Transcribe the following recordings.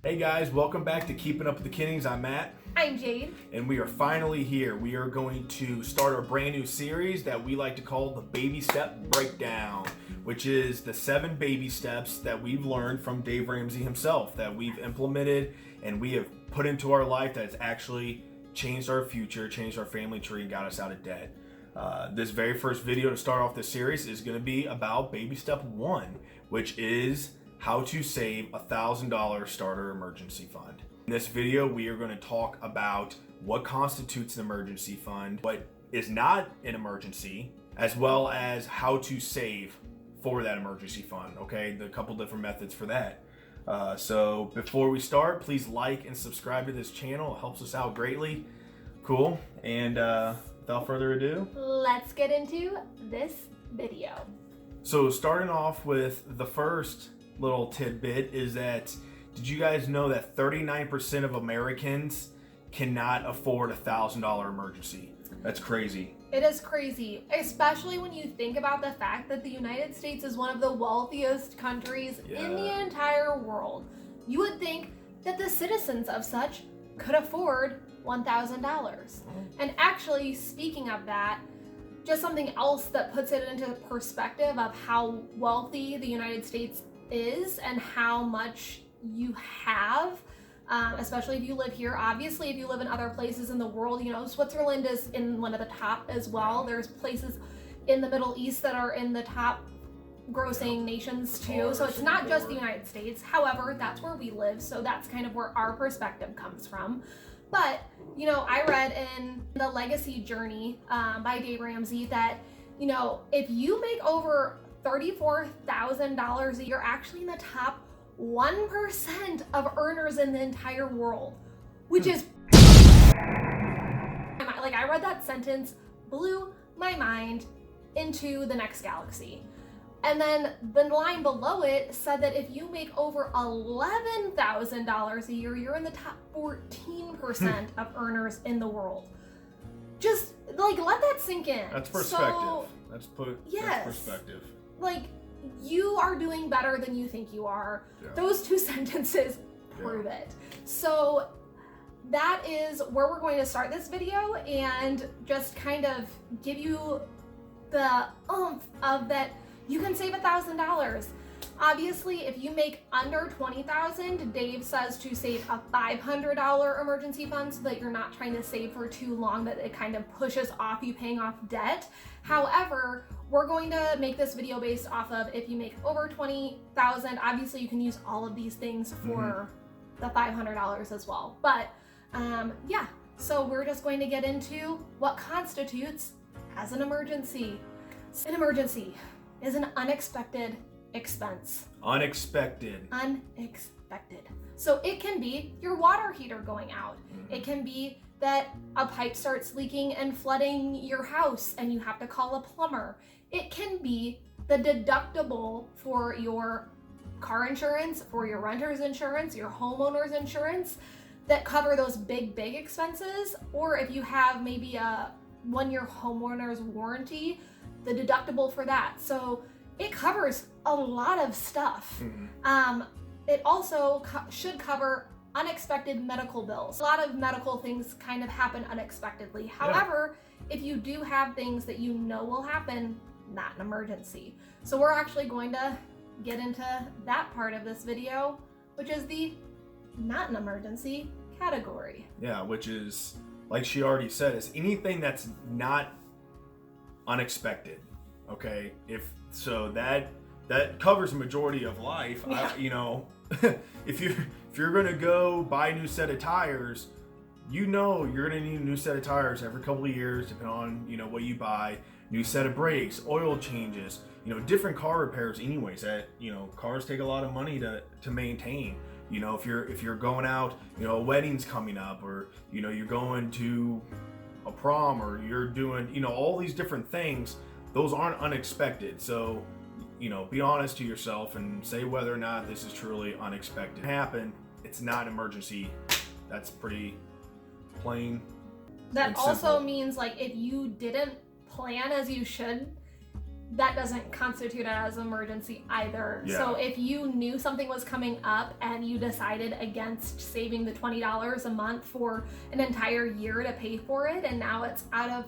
Hey guys, welcome back to Keeping Up with the Kinnings. I'm Matt. I'm Jade. And we are finally here. We are going to start our brand new series that we like to call the Baby Step Breakdown, which is the 7 baby steps that we've learned from Dave Ramsey himself, that we've implemented and we have put into our life that has actually changed our future, changed our family tree, and got us out of debt. This very first video to start off this series is going to be about baby step 1, which is how to save $1,000 starter emergency fund. In this video, we are going to talk about what constitutes an emergency fund, what is not an emergency, as well as how to save for that emergency fund. Okay, the couple different methods for that. So before we start, please like and subscribe to this channel. It helps us out greatly. Cool. And without further ado, let's get into this video. So starting off with the first little tidbit is that, did you guys know that 39% of Americans cannot afford a $1,000 emergency? That's crazy. It is crazy, especially when you think about the fact that the United States is one of the wealthiest countries in the entire world. You would think that the citizens of such could afford $1,000. And actually, speaking of that, just something else that puts it into perspective of how wealthy the United States is and how much you have, especially if you live here. Obviously, if you live in other places in the world, you know, Switzerland is in one of the top as well. There's places in the Middle East that are in the top grossing nations too. So it's not just the United States. However, that's where we live, so that's kind of where our perspective comes from. But, you know, I read in The Legacy Journey by Dave Ramsey that, you know, if you make over $34,000 a year, actually in the top 1% of earners in the entire world, which is like, I read that sentence, blew my mind into the next galaxy. And then the line below it said that if you make over $11,000 a year, you're in the top 14% of earners in the world. Just like, let that sink in. That's perspective. So, that's perspective. Like, you are doing better than you think you are. Yeah. Those two sentences prove it. So that is where we're going to start this video and just kind of give you the oomph of that you can save $1,000. Obviously, if you make under $20,000, Dave says to save a $500 emergency fund so that you're not trying to save for too long, that it kind of pushes off you paying off debt. However, we're going to make this video based off of if you make over $20,000. Obviously, you can use all of these things for the $500 as well. But yeah, so we're just going to get into what constitutes as an emergency. An emergency is an unexpected expense. Unexpected. So it can be your water heater going out. It can be that a pipe starts leaking and flooding your house and you have to call a plumber. It can be the deductible for your car insurance, for your renter's insurance, your homeowner's insurance that cover those big expenses. Or if you have maybe a 1-year homeowner's warranty, the deductible for that. So it covers a lot of stuff. It also should cover unexpected medical bills. A lot of medical things kind of happen unexpectedly. However, if you do have things that you know will happen, not an emergency. So we're actually going to get into that part of this video, which is the not an emergency category. Yeah, which is, like she already said, is anything that's not unexpected. Okay, if so, that covers a majority of life. Yeah. You know, if you're gonna go buy a new set of tires, you know you're gonna need a new set of tires every couple of years, depending on, you know, what you buy. New set of brakes, oil changes, you know, different car repairs. Anyways, that, you know, cars take a lot of money to maintain. You know, if you're going out, you know, a wedding's coming up, or, you know, you're going to a prom, or you're doing, you know, all these different things. Those aren't unexpected. So, you know, be honest to yourself and say whether or not this is truly unexpected. Happen. It's not an emergency. That's pretty plain. That also means, like, if you didn't plan as you should, that doesn't constitute it as an emergency either. Yeah. So if you knew something was coming up and you decided against saving the $20 a month for an entire year to pay for it, and now it's out of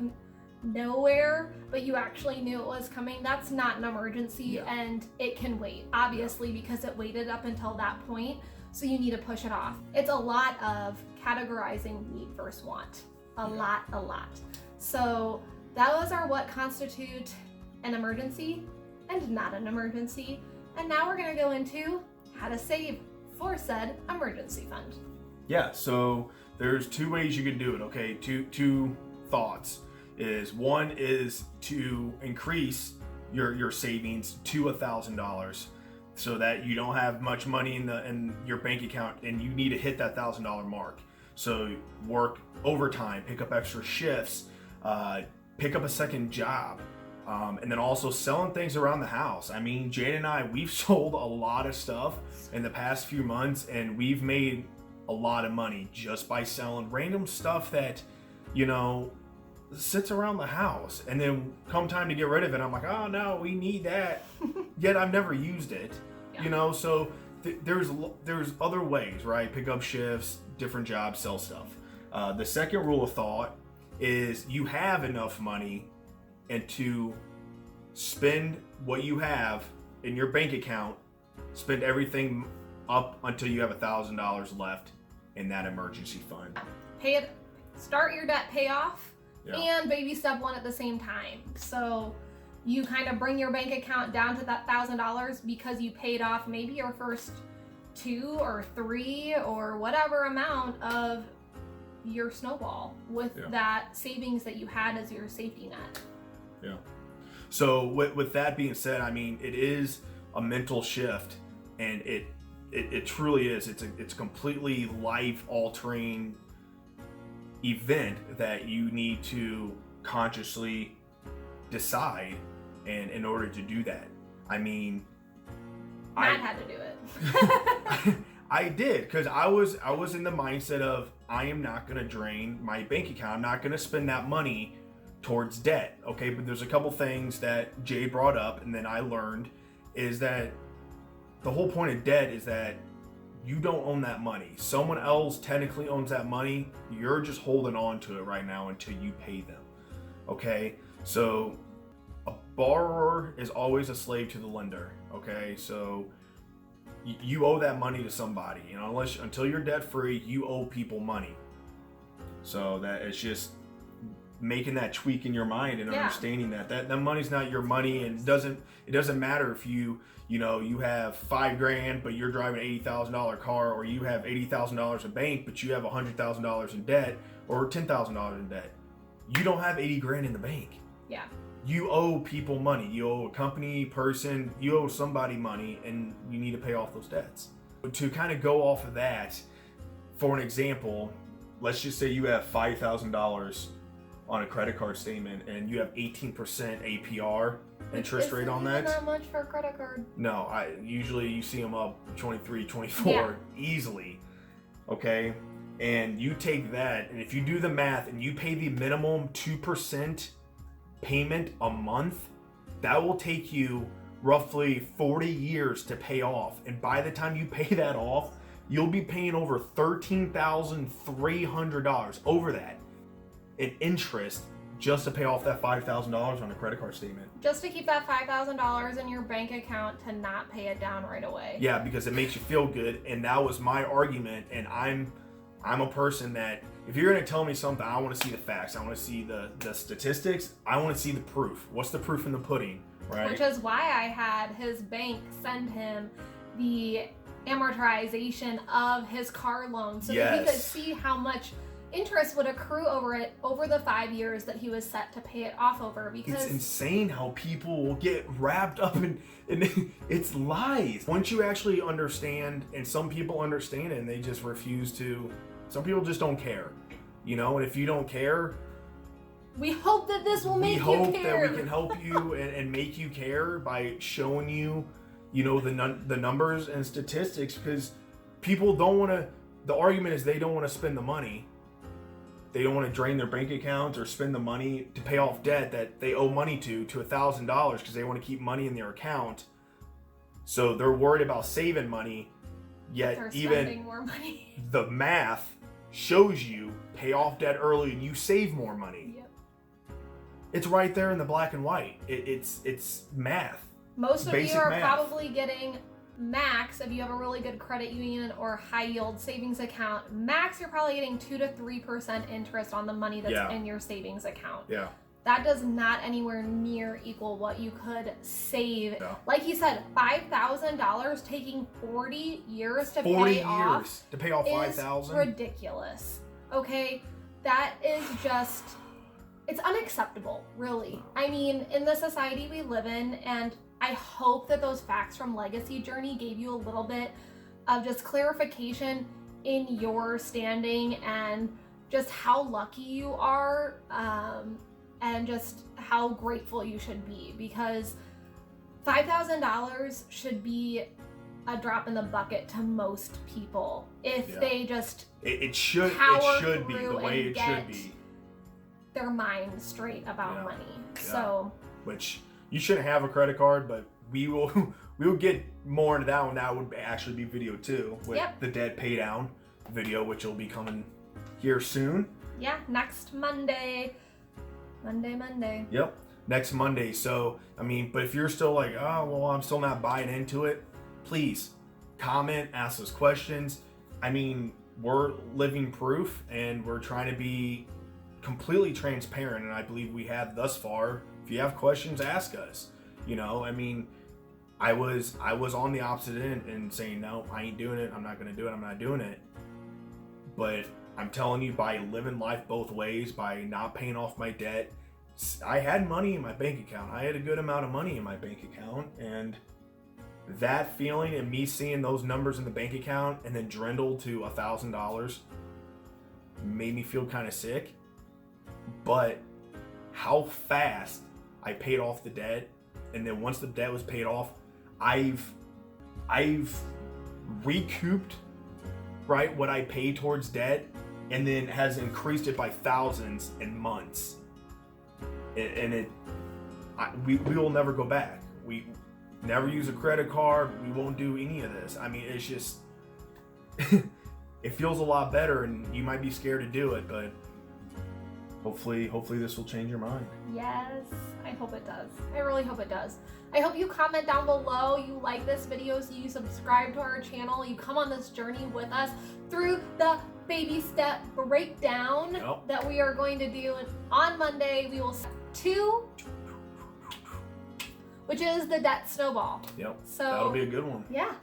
nowhere, but you actually knew it was coming, that's not an emergency, and it can wait, obviously, because it waited up until that point. So you need to push it off. It's a lot of categorizing need versus want. A lot. So those are what constitute an emergency and not an emergency. And now we're going to go into how to save for said emergency fund. Yeah, so there's two ways you can do it, okay? Two thoughts. One is to increase your savings to $1,000 so that you don't have much money in your bank account and you need to hit that $1,000 mark. So work overtime, pick up extra shifts, pick up a second job. And then also selling things around the house. I mean, Jade and I, we've sold a lot of stuff in the past few months, and we've made a lot of money just by selling random stuff that, sits around the house. And then come time to get rid of it, I'm like, oh no, we need that. Yet I've never used it, so there's other ways, right? Pick up shifts, different jobs, sell stuff. The second rule of thought is you have enough money and to spend what you have in your bank account, spend everything up until you have $1,000 left in that emergency fund. Pay it, start your debt payoff, and baby step one at the same time. So you kind of bring your bank account down to that $1,000 because you paid off maybe your first 2 or 3 or whatever amount of your snowball with that savings that you had as your safety net. Yeah. So with that being said, I mean, it is a mental shift, and it truly is. It's a completely life-altering event that you need to consciously decide, and in order to do that, I mean, Matt had to do it. I did, because I was in the mindset of I am not going to drain my bank account. I'm not going to spend that money towards debt, okay? But there's a couple things that Jay brought up, and then I learned, is that the whole point of debt is that you don't own that money. Someone else technically owns that money. You're just holding on to it right now until you pay them, okay? So a borrower is always a slave to the lender, okay? So you owe that money to somebody, until you're debt free, you owe people money. So that it's just making that tweak in your mind and understanding that money's not your money, and it doesn't matter if you have $5,000 but you're driving an $80,000 car, or you have $80,000 in bank but you have $100,000 in debt, or $10,000 in debt. You don't have $80,000 in the bank. Yeah. You owe people money. You owe a company, person, you owe somebody money, and you need to pay off those debts. To kind of go off of that, for an example, let's just say you have $5,000 on a credit card statement and you have 18% APR interest rate on that. Isn't that much for a credit card? No, usually you see them up 23, 24 easily. Okay, and you take that, and if you do the math and you pay the minimum 2% payment a month, that will take you roughly 40 years to pay off. And by the time you pay that off, you'll be paying over $13,300 over that in interest just to pay off that $5,000 on a credit card statement. Just to keep that $5,000 in your bank account to not pay it down right away. Yeah, because it makes you feel good, and that was my argument. And I'm a person that if you're going to tell me something, I want to see the facts. I want to see the statistics. I want to see the proof. What's the proof in the pudding, right? Which is why I had his bank send him the amortization of his car loan so that he could see how much interest would accrue over the 5 years that he was set to pay it off over. Because it's insane how people will get wrapped up in it's lies. Once you actually understand, and some people understand it and they just refuse to, some people just don't care, and if you don't care, we hope that this will make you care. We hope that we can help you and make you care by showing you, the numbers and statistics, because people don't want to, the argument is they don't want to spend the money. they don't want to drain their bank accounts or spend the money to pay off debt that they owe money to $1,000 because they want to keep money in their account. So they're worried about saving money, yet They're even spending more money. the math shows you pay off debt early and you save more money. Yep. It's right there in the black and white. It's math. Most of Basic you are math. probably getting max if you have a really good credit union or high yield savings account. Max, you're probably getting 2 to 3% interest on the money that's in your savings account. Yeah. That does not anywhere near equal what you could save. No. Like you said, $5,000 taking 40 years to 40 pay off. years to pay off $5,000. Ridiculous. Okay, that is just, it's unacceptable, really. I mean, in the society we live in, and I hope that those facts from Legacy Journey gave you a little bit of just clarification in your standing and just how lucky you are, and just how grateful you should be, because $5,000 should be a drop in the bucket to most people if they just it should be the way it should be. Their mind straight about money. Yeah. So, which you shouldn't have a credit card, but we will get more into that one. That would actually be video 2 with the debt pay down video, which will be coming here soon. Yeah, next Monday. Monday. Yep, next Monday. So, I mean, but if you're still like, oh, well, I'm still not buying into it, please comment, ask us questions. I mean, we're living proof and we're trying to be completely transparent, and I believe we have thus far. If you have questions, ask us. You know, I mean, I was on the opposite end and saying, no, I ain't doing it. I'm not going to do it. I'm not doing it. But I'm telling you, by living life both ways, by not paying off my debt, I had money in my bank account. I had a good amount of money in my bank account, and that feeling and me seeing those numbers in the bank account and then dwindle to $1,000 made me feel kind of sick. But how fast I paid off the debt, and then once the debt was paid off, I've recouped what I paid towards debt, and then has increased it by thousands in months. And we will never go back. We never use a credit card. We won't do any of this. I mean, it's just it feels a lot better, and you might be scared to do it, but hopefully this will change your mind. Yes, I hope it does. I really hope it does. I hope you comment down below, you like this video, so you subscribe to our channel, you come on this journey with us through the baby step breakdown that we are going to do on Monday. We will step 2, which is the debt snowball. Yep. So that'll be a good one. Yeah.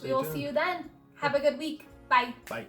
We will see you then. Have a good week. Bye. Bye.